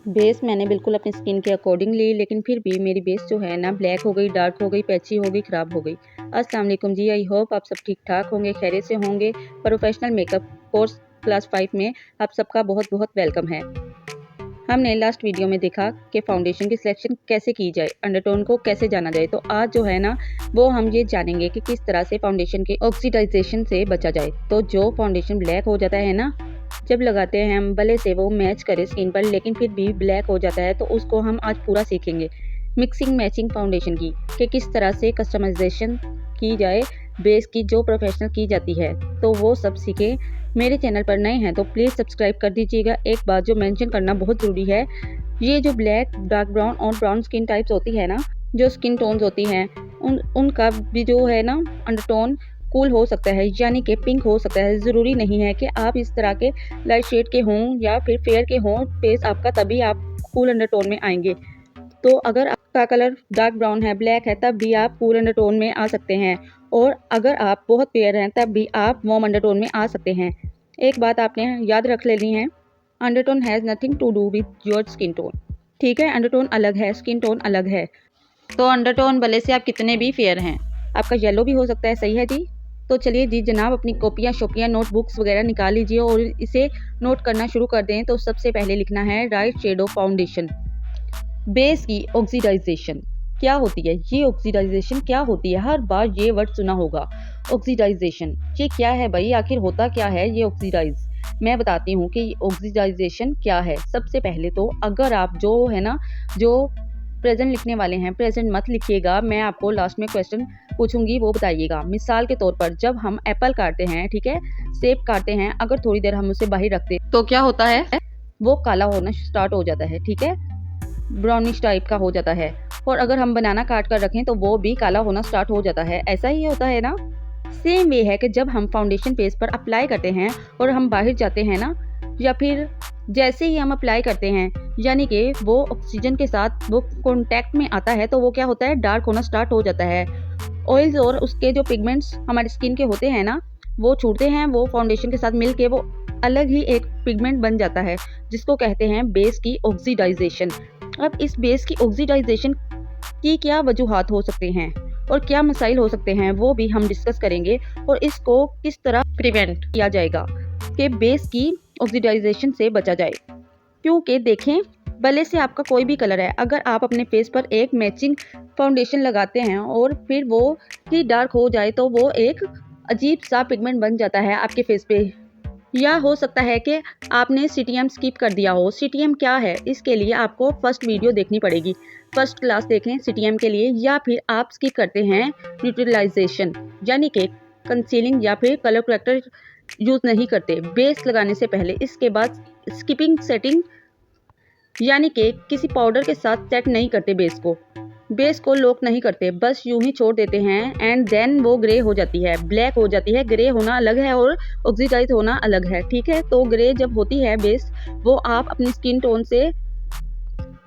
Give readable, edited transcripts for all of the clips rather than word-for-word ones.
Base मैंने बिल्कुल अपनी स्किन के अकॉर्डिंग ली, लेकिन फिर भी मेरी बेस जो है ना ब्लैक हो गई, डार्क हो गई, पैची हो गई, ख़राब हो गई। अस्सलाम वालेकुम जी, आई होप आप सब ठीक ठाक होंगे, खैरियत से होंगे। प्रोफेशनल मेकअप कोर्स क्लास 5 में आप सबका बहुत बहुत वेलकम है। हमने लास्ट वीडियो में देखा कि फाउंडेशन की सिलेक्शन कैसे की जाए, अंडरटोन को कैसे जाना जाए। तो आज जो है ना वो हम ये जानेंगे कि किस तरह से फाउंडेशन के ऑक्सीडाइजेशन से बचा जाए। तो जो फाउंडेशन ब्लैक हो जाता है ना, जब लगाते हैं हम, भले से वो मैच करे स्किन पर, लेकिन फिर भी ब्लैक हो जाता है, तो उसको हम आज पूरा सीखेंगे मिक्सिंग मैचिंग फाउंडेशन की, कि किस तरह से कस्टमाइजेशन की जाए बेस की, जो प्रोफेशनल की जाती है। तो वो सब सीखे। मेरे चैनल पर नए हैं तो प्लीज़ सब्सक्राइब कर दीजिएगा। एक बात जो मेंशन करना बहुत ज़रूरी है, ये जो ब्लैक, डार्क ब्राउन और ब्राउन स्किन टाइप्स होती है ना, जो स्किन टोन्स होती हैं, उनका भी जो है ना अंडरटोन कूल हो सकता है, यानी कि पिंक हो सकता है। ज़रूरी नहीं है कि आप इस तरह के लाइट शेड के हों या फिर फेयर के हों फेस आपका, तभी आप कूल अंडरटोन में आएंगे। तो अगर आपका कलर डार्क ब्राउन है, ब्लैक है, तब भी आप कूल अंडरटोन में आ सकते हैं। और अगर आप बहुत फेयर हैं तब भी आप वार्म अंडरटोन में आ सकते हैं। एक बात आपने याद रख लेनी है, undertone has nothing to do with your skin tone. ठीक है, अंडरटोन अलग है, स्किन टोन अलग है। तो अंडरटोन भले से आप कितने भी फेयर हैं, आपका येलो भी हो सकता है। सही है जी। तो चलिए जी जनाब, अपनी कॉपियाँ शोपियाँ नोटबुक्स वगैरह निकाल लीजिए और इसे नोट करना शुरू कर दें। तो सबसे पहले लिखना है right shade of foundation. Base की ऑक्सीडाइजेशन क्या होती है? ये ऑक्सीडाइजेशन क्या होती है? हर बार ये वर्ड सुना होगा, ऑक्सीडाइजेशन। ये क्या है भाई, आखिर होता क्या है ये ऑक्सीडाइज? मैं बताती हूँ कि ऑक्सीडाइजेशन क्या है। सबसे पहले तो अगर आप जो है ना, जो प्रेजेंट लिखने वाले हैं, प्रेजेंट मत लिखिएगा, मैं आपको लास्ट में क्वेश्चन पूछूंगी, वो बताइएगा। मिसाल के तौर पर जब हम एप्पल काटते हैं, ठीक है, सेब काटते हैं, अगर थोड़ी देर हम उसे बाहर रखते हैं तो क्या होता है, वो काला होना स्टार्ट हो जाता है, ठीक है, ब्राउनिश टाइप का हो जाता है। और अगर हम बनाना काट कर रखें तो वो भी काला होना स्टार्ट हो जाता है। ऐसा ही होता है ना। सेम वे है कि जब हम फाउंडेशन फेस पर अप्लाई करते हैं और हम बाहर जाते हैं ना, या फिर जैसे ही हम अप्लाई करते हैं, यानी कि वो ऑक्सीजन के साथ वो कांटेक्ट में आता है, तो वो क्या होता है, डार्क होना स्टार्ट हो जाता है। ऑयल्स और उसके जो पिगमेंट्स हमारी स्किन के होते हैं ना, वो छूटते हैं, वो फाउंडेशन के साथ मिलके वो अलग ही एक पिगमेंट बन जाता है, जिसको कहते हैं बेस की ऑक्सीडाइजेशन। अब इस बेस की ऑक्सीडाइजेशन की क्या वजूहात हो सकते हैं और क्या मसाइल हो सकते हैं, वो भी हम डिस्कस करेंगे। और इसको किस तरह प्रिवेंट किया जाएगा कि बेस की ऑक्सीडाइजेशन से बचा जाए। क्योंकि देखें, भले से आपका कोई भी कलर है, अगर आप अपने फेस पर एक मैचिंग फाउंडेशन लगाते हैं और फिर वो ही डार्क हो जाए, तो वो एक अजीब सा पिगमेंट बन जाता है आपके फेस पे। या हो सकता है कि आपने सीटीएम स्किप कर दिया हो। सीटीएम क्या है, इसके लिए आपको फर्स्ट वीडियो देखनी पड़ेगी, फर्स्ट क्लास देखें सीटीएम के लिए। या फिर आप स्किप करते हैं न्यूट्रलाइजेशन, यानी कि कंसीलिंग या फिर कलर करेक्टर यूज़ नहीं करते बेस लगाने से पहले। इसके बाद स्किपिंग सेटिंग, यानी कि किसी पाउडर के साथ सेट नहीं करते बेस को लॉक नहीं करते, बस यूं ही छोड़ देते हैं एंड देन वो ग्रे हो जाती है, ब्लैक हो जाती है। ग्रे होना अलग है और ऑक्सीडाइज होना अलग है, ठीक है। तो ग्रे जब होती है बेस, वो आप अपनी स्किन टोन से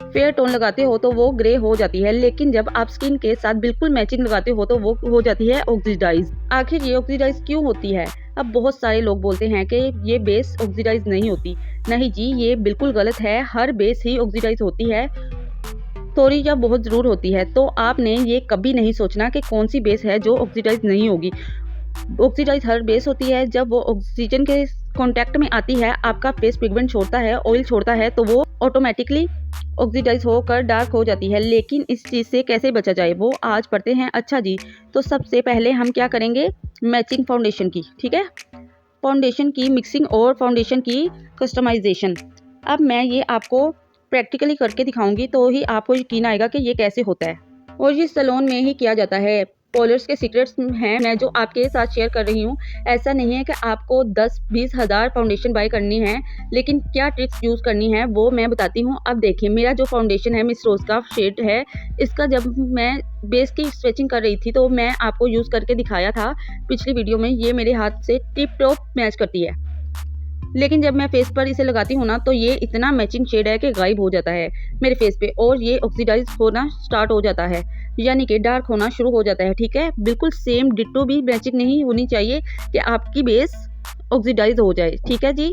फेयर टोन लगाते हो तो वो ग्रे हो जाती है, लेकिन जब आप स्किन के साथ बिल्कुल मैचिंग लगाते हो तो वो हो जाती है ऑक्सीडाइज। आखिर ये ऑक्सीडाइज क्यों होती है? अब बहुत सारे लोग बोलते हैं कि ये बेस ऑक्सीडाइज नहीं होती। नहीं जी, ये बिल्कुल गलत है। हर बेस ही ऑक्सीडाइज होती है, थोड़ी या बहुत ज़रूर होती है। तो आपने ये कभी नहीं सोचना कि कौन सी बेस है जो ऑक्सीडाइज नहीं होगी। ऑक्सीडाइज हर बेस होती है, जब वो ऑक्सीजन के कांटेक्ट में आती है, आपका फेस पिगमेंट छोड़ता है, ऑयल छोड़ता है, तो वो ऑटोमेटिकली ऑक्सीडाइज होकर डार्क हो जाती है। लेकिन इस चीज़ से कैसे बचा जाए, वो आज पढ़ते हैं। अच्छा जी, तो सबसे पहले हम क्या करेंगे, मैचिंग फाउंडेशन की, ठीक है, फाउंडेशन की मिक्सिंग और फाउंडेशन की कस्टमाइजेशन। अब मैं ये आपको प्रैक्टिकली करके दिखाऊंगी, तो ही आपको यकीन आएगा कि ये कैसे होता है। और ये सैलून में ही किया जाता है। पॉलर्स के सीक्रेट्स हैं मैं जो आपके साथ शेयर कर रही हूँ। ऐसा नहीं है कि आपको 10-20 हज़ार फाउंडेशन बाय करनी है, लेकिन क्या ट्रिक्स यूज़ करनी है वो मैं बताती हूँ। अब देखिए, मेरा जो फाउंडेशन है मिस रोज़ का शेड है, इसका जब मैं बेस की स्ट्रेचिंग कर रही थी तो मैं आपको यूज़ करके दिखाया था पिछली वीडियो में। ये मेरे हाथ से टिप टॉप मैच करती है, लेकिन जब मैं फेस पर इसे लगाती हूँ ना, तो ये इतना मैचिंग शेड है कि गायब हो जाता है मेरे फेस पे, और ये ऑक्सीडाइज होना स्टार्ट हो जाता है, यानी कि डार्क होना शुरू हो जाता है, ठीक है। बिल्कुल सेम डिट्टो भी मैचिंग नहीं होनी चाहिए कि आपकी बेस ऑक्सीडाइज हो जाए, ठीक है जी।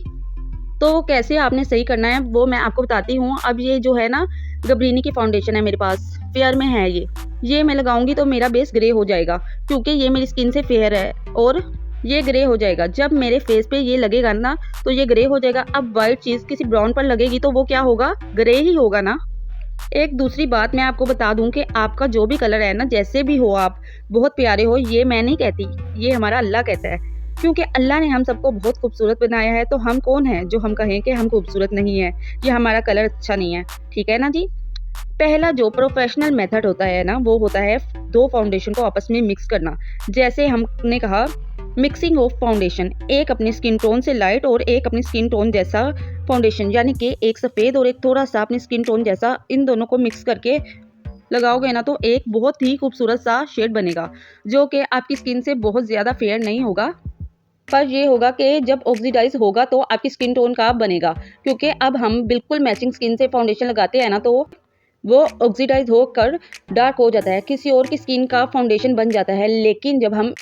तो कैसे आपने सही करना है वो मैं आपको बताती हूँ। अब ये जो है ना गब्रिनी की फाउंडेशन है मेरे पास, फेयर में है ये मैं लगाऊंगी तो मेरा बेस ग्रे हो जाएगा, क्योंकि ये मेरी स्किन से फेयर है और ये ग्रे हो जाएगा। जब मेरे फेस पे ये लगेगा ना तो ये ग्रे हो जाएगा। अब वाइट चीज़ किसी ब्राउन पर लगेगी तो वो क्या होगा, ग्रे ही होगा ना। एक दूसरी बात मैं आपको बता दूं कि आपका जो भी कलर है ना, जैसे भी हो आप, बहुत प्यारे हो, ये मैं नहीं कहती, ये हमारा अल्लाह कहता है। क्योंकि अल्लाह ने हम सबको बहुत खूबसूरत बनाया है, तो हम कौन है जो हम कहें कि हम खूबसूरत नहीं है या हमारा कलर अच्छा नहीं है। ठीक है ना जी। पहला जो प्रोफेशनल मेथड होता है ना, वो होता है दो फाउंडेशन को आपस में मिक्स करना। जैसे हमने कहा मिक्सिंग ऑफ फाउंडेशन, एक अपनी स्किन टोन से लाइट और एक अपनी स्किन टोन जैसा फाउंडेशन, यानी कि एक सफ़ेद और एक थोड़ा सा अपनी स्किन टोन जैसा, इन दोनों को मिक्स करके लगाओगे ना तो एक बहुत ही खूबसूरत सा शेड बनेगा, जो कि आपकी स्किन से बहुत ज़्यादा फेयर नहीं होगा, पर ये होगा कि जब ऑक्सीडाइज होगा तो आपकी स्किन टोन का बनेगा। क्योंकि अब हम बिल्कुल मैचिंग स्किन से फाउंडेशन लगाते हैं ना, तो वो ऑक्सीडाइज होकर डार्क हो जाता है, किसी और की स्किन का फाउंडेशन बन जाता है। लेकिन जब हम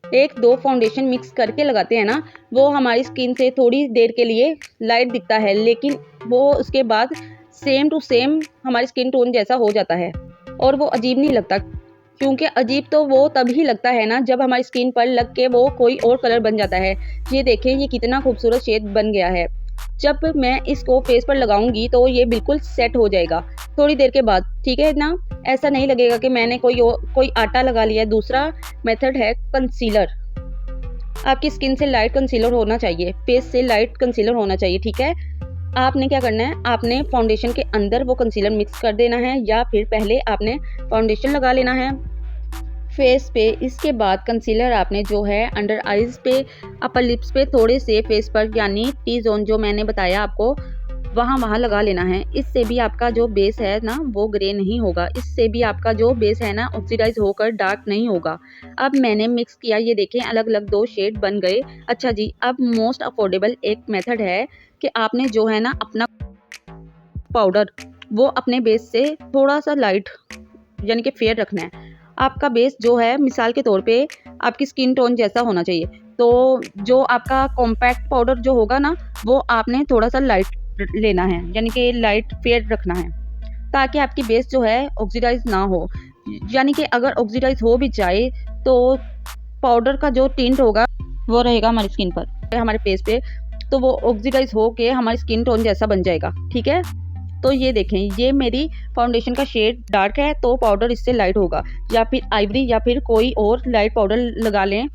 एक दो फाउंडेशन मिक्स करके लगाते हैं ना, वो हमारी स्किन से थोड़ी देर के लिए लाइट दिखता है, लेकिन वो उसके बाद सेम टू सेम हमारी स्किन टोन जैसा हो जाता है और वो अजीब नहीं लगता। क्योंकि अजीब तो वो तभी लगता है ना जब हमारी स्किन पर लग के वो कोई और कलर बन जाता है। ये देखें, ये कितना खूबसूरत शेड बन गया है। जब मैं इसको फेस पर लगाऊंगी तो ये बिल्कुल सेट हो जाएगा थोड़ी देर के बाद, ठीक है ना। ऐसा नहीं लगेगा कि मैंने कोई आटा लगा लिया। दूसरा मेथड है कंसीलर। आपकी स्किन से लाइट कंसीलर होना चाहिए, फेस से लाइट कंसीलर होना चाहिए, ठीक है। आपने क्या करना है, आपने फाउंडेशन के अंदर वो कंसीलर मिक्स कर देना है, या फिर पहले आपने फाउंडेशन लगा लेना है फेस पे। इसके बाद कंसीलर आपने जो है अंडर आईज पे, अपर लिप्स पे, थोड़े से फेस पर, यानी टी जोन जो मैंने बताया आपको, वहाँ लगा लेना है। इससे भी आपका जो बेस है ना वो ग्रे नहीं होगा, इससे भी आपका जो बेस है ना ऑक्सीडाइज होकर डार्क नहीं होगा। अब मैंने मिक्स किया, ये देखें अलग अलग दो शेड बन गए। अच्छा जी, अब मोस्ट अफोर्डेबल एक मेथड है कि आपने जो है ना अपना पाउडर वो अपने बेस से थोड़ा सा लाइट यानी कि फेयर रखना है। आपका बेस जो है मिसाल के तौर पे आपकी स्किन टोन जैसा होना चाहिए, तो जो आपका कॉम्पैक्ट पाउडर जो होगा ना वो आपने थोड़ा सा लाइट लेना है, यानी कि लाइट फेयर रखना है, ताकि आपकी बेस जो है ऑक्सीडाइज ना हो। यानी कि अगर ऑक्सीडाइज हो भी जाए तो पाउडर का जो टिंट होगा वो रहेगा हमारी स्किन पर, हमारे फेस पे, तो वो ऑक्सीडाइज हो के हमारी स्किन टोन जैसा बन जाएगा, ठीक है। तो ये देखें, ये मेरी फाउंडेशन का शेड डार्क है तो पाउडर इससे लाइट होगा, या फिर आइवरी या फिर कोई और लाइट पाउडर लगा लें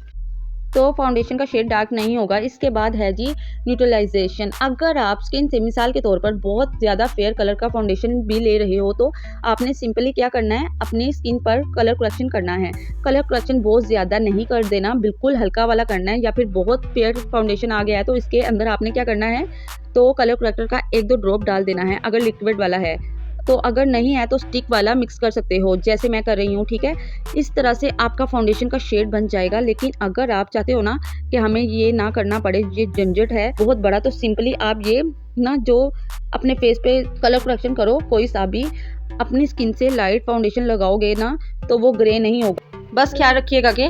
तो फाउंडेशन का शेड डार्क नहीं होगा। इसके बाद है जी न्यूट्रलाइजेशन। अगर आप स्किन से मिसाल के तौर पर बहुत ज़्यादा फेयर कलर का फाउंडेशन भी ले रहे हो तो आपने सिंपली क्या करना है, अपनी स्किन पर कलर करेक्शन करना है। कलर करेक्शन बहुत ज़्यादा नहीं कर देना, बिल्कुल हल्का वाला करना है। या फिर बहुत फेयर फाउंडेशन आ गया है तो इसके अंदर आपने क्या करना है, तो कलर करेक्टर का एक दो ड्रॉप डाल देना है अगर लिक्विड वाला है तो, अगर नहीं है तो स्टिक वाला मिक्स कर सकते हो जैसे मैं कर रही हूँ, ठीक है। इस तरह से आपका फाउंडेशन का शेड बन जाएगा। लेकिन अगर आप चाहते हो ना कि हमें ये ना करना पड़े, ये झंझट है बहुत बड़ा, तो सिंपली आप ये ना जो अपने फेस पे कलर करेक्शन करो, कोई सा भी अपनी स्किन से लाइट फाउंडेशन लगाओगे ना तो वो ग्रे नहीं होगा। बस ख्याल रखिएगा कि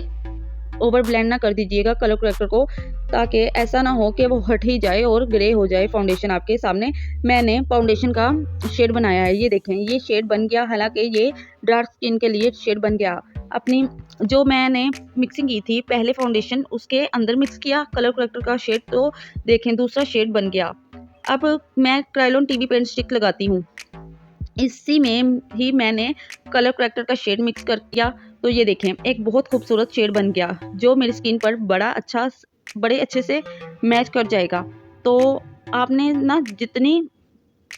ओवर ब्लेंड ना कर दीजिएगा कलर करेक्टर को, ताकि ऐसा ना हो कि वो हट ही जाए और ग्रे हो जाए फाउंडेशन आपके सामने। मैंने फाउंडेशन का शेड बनाया है, ये देखें ये शेड बन गया, हालांकि ये डार्क स्किन के लिए शेड बन गया। अपनी जो मैंने मिक्सिंग की थी पहले फाउंडेशन, उसके अंदर मिक्स किया कलर करेक्टर का शेड, तो देखें दूसरा शेड बन गया। अब मैं क्रायोन टीवी पेंट स्टिक लगाती हूँ, इसी में ही मैंने कलर करेक्टर का शेड मिक्स कर दिया, तो ये देखें एक बहुत खूबसूरत शेड बन गया जो मेरी स्किन पर बड़े अच्छे से मैच कर जाएगा। तो आपने ना जितनी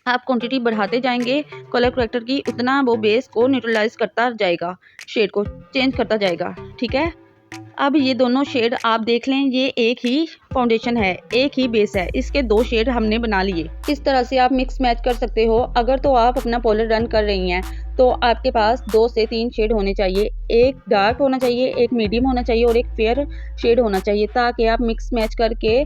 आप क्वांटिटी बढ़ाते जाएंगे कलर करेक्टर की, उतना वो बेस को न्यूट्रलाइज करता जाएगा, शेड को चेंज करता जाएगा, ठीक है। अब ये दोनों शेड आप देख लें, ये एक ही फाउंडेशन है, एक ही बेस है, इसके दो शेड हमने बना लिए। इस तरह से आप मिक्स मैच कर सकते हो। अगर तो आप अपना पार्लर रन कर रही हैं तो आपके पास 2 से 3 शेड होने चाहिए, एक डार्क होना चाहिए, एक मीडियम होना चाहिए और एक फेयर शेड होना चाहिए, ताकि आप मिक्स मैच करके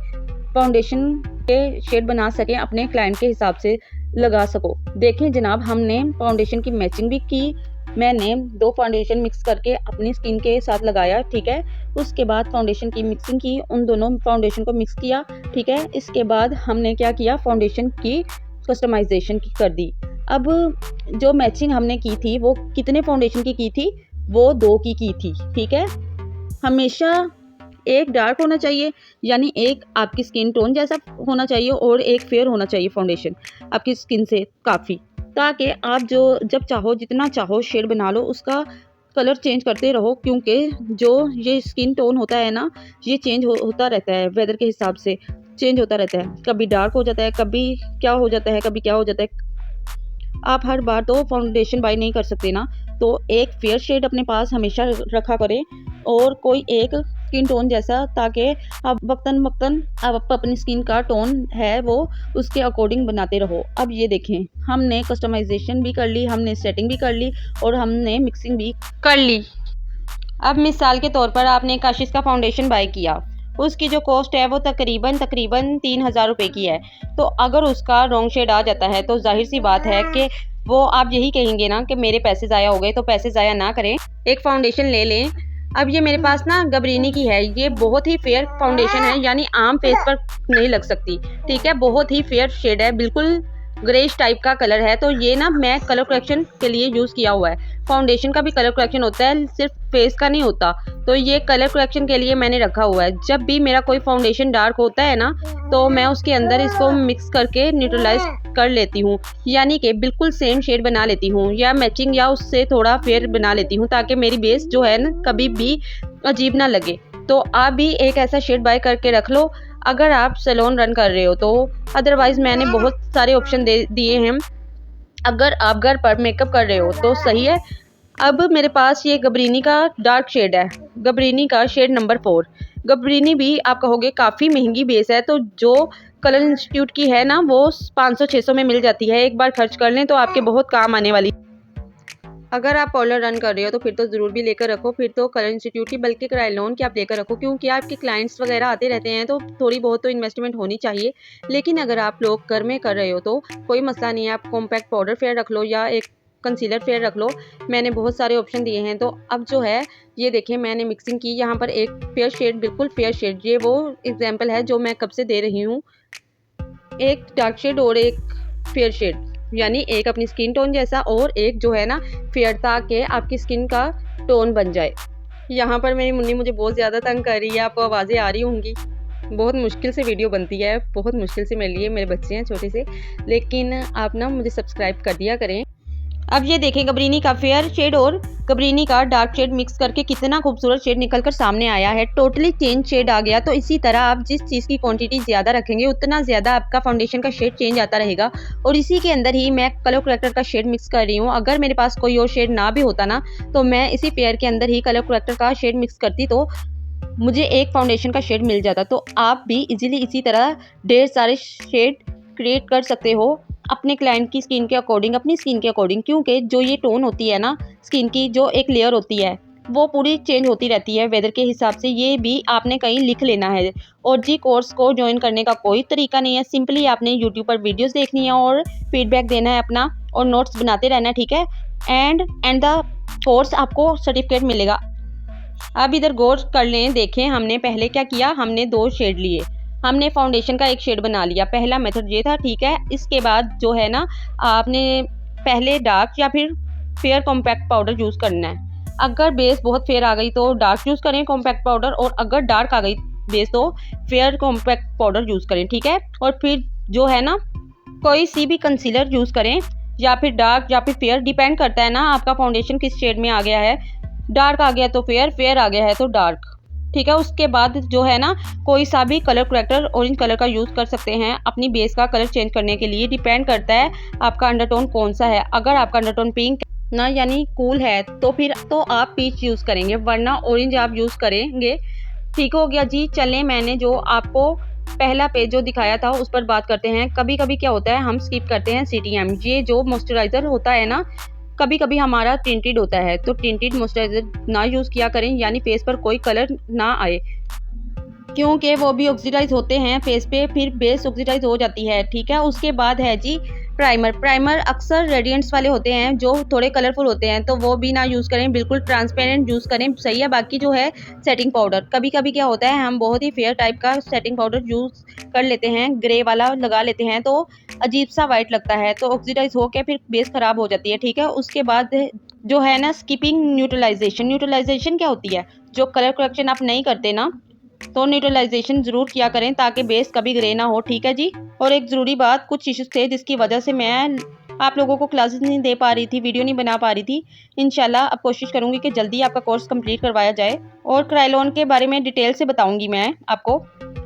फाउंडेशन के शेड बना सकें, अपने क्लाइंट के हिसाब से लगा सको। देखें जनाब, हमने फाउंडेशन की मैचिंग भी की मैंने 2 फाउंडेशन मिक्स करके अपनी स्किन के साथ लगाया, ठीक है। उसके बाद फाउंडेशन की मिक्सिंग की, उन दोनों फाउंडेशन को मिक्स किया, ठीक है। इसके बाद हमने क्या किया, फाउंडेशन की कस्टमाइजेशन कर दी। अब जो मैचिंग हमने की थी वो कितने फाउंडेशन की थी, वो 2 की थी, ठीक है। हमेशा एक डार्क होना चाहिए, यानी एक आपकी स्किन टोन जैसा होना चाहिए और एक फेयर होना चाहिए फाउंडेशन आपकी स्किन से काफ़ी, ताकि आप जब चाहो जितना चाहो शेड बना लो, उसका कलर चेंज करते रहो, क्योंकि जो ये स्किन टोन होता है ना, ये चेंज होता रहता है, वेदर के हिसाब से चेंज होता रहता है। कभी डार्क हो जाता है, कभी क्या हो जाता है, कभी क्या हो जाता है। आप हर बार तो फाउंडेशन बाय नहीं कर सकते ना, तो एक फेयर शेड अपने पास हमेशा रखा करें और कोई एक स्किन टोन जैसा, ताकि आप वक्तन आप अपनी स्किन का टोन है वो उसके अकॉर्डिंग बनाते रहो। अब ये देखें, हमने कस्टमाइजेशन भी कर ली, हमने सेटिंग भी कर ली और हमने मिक्सिंग भी कर ली। अब मिसाल के तौर पर आपने काशिश का फाउंडेशन बाय किया, उसकी जो कॉस्ट है वो तकरीबन 3000 रुपये की है। तो अगर उसका रॉन्ग शेड आ जाता है तो जाहिर सी बात है कि वो आप यही कहेंगे ना कि मेरे पैसे ज़ाया हो गए, तो पैसे ज़ाया ना करें, एक फ़ाउंडेशन ले लें। अब ये मेरे पास ना गबरीनी की है, ये बहुत ही फेयर फाउंडेशन है, यानी आम फेस पर नहीं लग सकती, ठीक है। बहुत ही फेयर शेड है, बिल्कुल ग्रेइश टाइप का कलर है। तो ये ना मैं कलर करेक्शन के लिए यूज़ किया हुआ है। फाउंडेशन का भी कलर करेक्शन होता है, सिर्फ फेस का नहीं होता, तो ये कलर करेक्शन के लिए मैंने रखा हुआ है। जब भी मेरा कोई फाउंडेशन डार्क होता है ना, तो मैं उसके अंदर इसको मिक्स करके न्यूट्रलाइज कर लेती हूँ, यानी कि बिल्कुल सेम शेड बना लेती हूँ, या मैचिंग या उससे थोड़ा फेयर बना लेती हूँ, ताकि मेरी बेस जो है ना कभी भी अजीब ना लगे। तो आप भी एक ऐसा शेड बाय करके रख लो अगर आप सैलून रन कर रहे हो तो। अदरवाइज़ मैंने बहुत सारे ऑप्शन दिए हैं अगर आप घर पर मेकअप कर रहे हो तो सही है। अब मेरे पास ये गबरीनी का डार्क शेड है, गबरीनी का शेड नंबर 4। गबरीनी भी आप कहोगे काफ़ी महंगी बेस है, तो जो कलर इंस्टीट्यूट की है ना वो 500-600 में मिल जाती है। एक बार खर्च कर लें तो आपके बहुत काम आने वाली। अगर आप पार्लर रन कर रहे हो तो फिर तो ज़रूर भी लेकर रखो, फिर तो कलर इंस्टीट्यूट की बल्कि क्रायोलॉन की आप लेकर रखो, क्योंकि आपके क्लाइंट्स वगैरह आते रहते हैं, तो थोड़ी बहुत तो इन्वेस्टमेंट होनी चाहिए। लेकिन अगर आप लोग घर में कर रहे हो तो कोई मसला नहीं है, आप कॉम्पैक्ट पाउडर फेयर रख लो या एक कंसीलर फेयर रख लो। मैंने बहुत सारे ऑप्शन दिए हैं। तो अब जो है ये देखें, मैंने मिक्सिंग की, यहाँ पर एक फेयर शेड, बिल्कुल फेयर शेड, ये वो एग्जाम्पल है जो मैं कब से दे रही हूँ, एक डार्क शेड और एक फेयर शेड, यानी एक अपनी स्किन टोन जैसा और एक जो है ना फेयर, ताकि आपकी स्किन का टोन बन जाए। यहाँ पर मेरी मुन्नी मुझे बहुत ज़्यादा तंग कर रही है, आपको आवाज़ें आ रही होंगी। बहुत मुश्किल से वीडियो बनती है, बहुत मुश्किल से मेरे लिए, मेरे बच्चे हैं छोटे से, लेकिन आप ना मुझे सब्सक्राइब कर दिया करें। अब ये देखें, गबरीनी का फेयर शेड और गबरीनी का डार्क शेड मिक्स करके कितना खूबसूरत शेड निकलकर सामने आया है, टोटली चेंज शेड आ गया। तो इसी तरह आप जिस चीज़ की क्वांटिटी ज़्यादा रखेंगे उतना ज़्यादा आपका फाउंडेशन का शेड चेंज आता रहेगा। और इसी के अंदर ही मैं कलर करेक्टर का शेड मिक्स कर रही हूँ। अगर मेरे पास कोई और शेड ना भी होता ना, तो मैं इसी पेयर के अंदर ही कलर करेक्टर का शेड मिक्स करती, तो मुझे एक फाउंडेशन का शेड मिल जाता। तो आप भी इजीली इसी तरह ढेर सारे शेड क्रिएट कर सकते हो अपने क्लाइंट की स्किन के अकॉर्डिंग, अपनी स्किन के अकॉर्डिंग, क्योंकि जो ये टोन होती है ना स्किन की, जो एक लेयर होती है वो पूरी चेंज होती रहती है वेदर के हिसाब से। ये भी आपने कहीं लिख लेना है। और जी कोर्स को ज्वाइन करने का कोई तरीका नहीं है, सिंपली आपने यूट्यूब पर वीडियोस देखनी है और फीडबैक देना है अपना और नोट्स बनाते रहना है, ठीक है। एंड द कोर्स आपको सर्टिफिकेट मिलेगा। अब इधर गौर कर लें, देखें हमने पहले क्या किया, हमने 2 शेड लिए, हमने फाउंडेशन का एक शेड बना लिया। पहला मेथड ये था, ठीक है। इसके बाद जो है ना आपने पहले डार्क या फिर फेयर कॉम्पैक्ट पाउडर यूज़ करना है। अगर बेस बहुत फेयर आ गई तो डार्क यूज़ करें कॉम्पैक्ट पाउडर, और अगर डार्क आ गई बेस तो फेयर कॉम्पैक्ट पाउडर यूज़ करें, ठीक है। और फिर जो है ना कोई सी भी कंसीलर यूज़ करें, या फिर डार्क या फिर फेयर, डिपेंड करता है ना आपका फाउंडेशन किस शेड में आ गया है। डार्क आ गया तो फेयर, फेयर आ गया है तो डार्क, ठीक है। उसके बाद जो है ना कोई सा भी कलर करेक्टर ऑरेंज कलर का यूज़ कर सकते हैं अपनी बेस का कलर चेंज करने के लिए। डिपेंड करता है आपका अंडरटोन कौन सा है। अगर आपका अंडरटोन पिंक ना यानी कूल है तो फिर तो आप पीच यूज़ करेंगे, वरना ऑरेंज आप यूज़ करेंगे। ठीक हो गया जी। चलें, मैंने जो आपको पहला पेज जो दिखाया था उस पर बात करते हैं। कभी कभी क्या होता है, हम स्किप करते हैं CTM, ये जो मॉइस्चराइज़र होता है ना, कभी कभी हमारा टिंटेड होता है, तो टिंटेड मॉइस्चराइज़र ना यूज़ किया करें, यानी फेस पर कोई कलर ना आए, क्योंकि वो भी ऑक्सीडाइज होते हैं फेस पे, फिर बेस ऑक्सीडाइज हो जाती है, ठीक है। उसके बाद है जी प्राइमर अक्सर रेडिएंट्स वाले होते हैं जो थोड़े कलरफुल होते हैं, तो वो भी ना यूज़ करें, बिल्कुल ट्रांसपेरेंट यूज़ करें, सही है। बाकी जो है सेटिंग पाउडर, कभी कभी क्या होता है हम बहुत ही फेयर टाइप का सेटिंग पाउडर यूज़ कर लेते हैं, ग्रे वाला लगा लेते हैं तो अजीब सा वाइट लगता है, तो ऑक्सीडाइज होकर फिर बेस खराब हो जाती है, ठीक है। उसके बाद जो है ना स्किपिंग न्यूट्रलाइजेशन क्या होती है, जो कलर करेक्शन आप नहीं करते ना, तो न्यूट्रलाइजेशन ज़रूर किया करें ताकि बेस कभी ग्रे ना हो, ठीक है जी। और एक ज़रूरी बात, कुछ इश्यूज थे जिसकी वजह से मैं आप लोगों को क्लासेस नहीं दे पा रही थी, वीडियो नहीं बना पा रही थी। इंशाल्लाह अब कोशिश करूंगी कि जल्दी आपका कोर्स कंप्लीट करवाया जाए, और क्राइलॉन के बारे में डिटेल से बताऊंगी मैं आपको,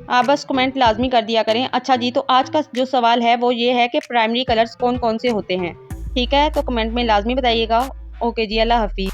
आप बस कमेंट लाजमी कर दिया करें। अच्छा जी, तो आज का जो सवाल है वो ये है कि प्राइमरी कलर्स कौन कौन से होते हैं, ठीक है, तो कमेंट में लाजमी बताइएगा। ओके जी, अल्लाह हाफिज़।